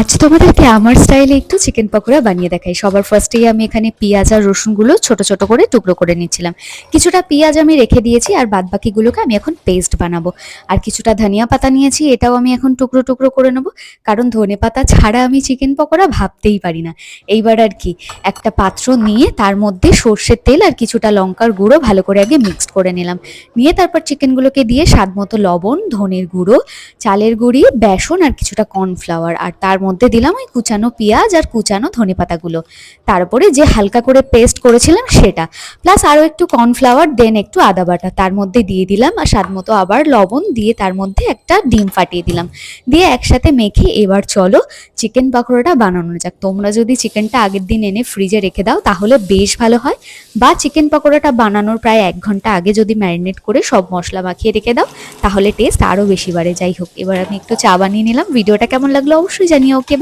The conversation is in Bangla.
আজ তোমাদেরকে আমার স্টাইলে একটু চিকেন পকোড়া বানিয়ে দেখাই। সবার ফার্স্টেই আমি এখানে পেঁয়াজ আর রসুনগুলো ছোট ছোট করে টুকরো করে নিচ্ছিলাম। কিছুটা পেঁয়াজ আমি রেখে দিয়েছি আর বাদ বাকিগুলোকে আমি এখন পেস্ট বানাবো। আর কিছুটা ধনিয়া পাতা নিয়েছি, এটাও আমি এখন টুকরো টুকরো করে নেবো, কারণ ধনে পাতা ছাড়া আমি চিকেন পকোড়া ভাবতেই পারি না। এইবার আর কি, একটা পাত্র নিয়ে তার মধ্যে সর্ষের তেল আর কিছুটা লঙ্কার গুঁড়ো ভালো করে আগে মিক্সড করে নিলাম। নিয়ে তারপর চিকেনগুলোকে দিয়ে স্বাদ মতো লবণ, ধনের গুঁড়ো, চালের গুঁড়ি, বেসন আর কিছুটা কর্নফ্লাওয়ার, আর তার মধ্যে দিলাম ওই কুচানো পেঁয়াজ আর কুচানো ধনেপাতাগুলো। তারপরে যে হালকা করে পেস্ট করেছিলাম সেটা, প্লাস আরও একটু কর্নফ্লাওয়ার, দেন একটু আদা বাটা তার মধ্যে দিয়ে দিলাম, আর স্বাদ মতো আবার লবণ দিয়ে তার মধ্যে একটা ডিম ফাটিয়ে দিলাম। দিয়ে একসাথে মেখে এবার চলো চিকেন পকোড়াটা বানানো যাক। তোমরা যদি চিকেনটা আগের দিন এনে ফ্রিজে রেখে দাও তাহলে বেশ ভালো হয়, বা চিকেন পকোড়াটা বানানোর প্রায় 1 ঘন্টা আগে যদি ম্যারিনেট করে সব মশলা মাখিয়ে রেখে দাও তাহলে টেস্ট আরও বেশি বাড়ে। যাই হোক, এবার আমি একটু চা বানিয়ে নিলাম। ভিডিওটা কেমন লাগলো অবশ্যই জানিও। ওকে, বাই।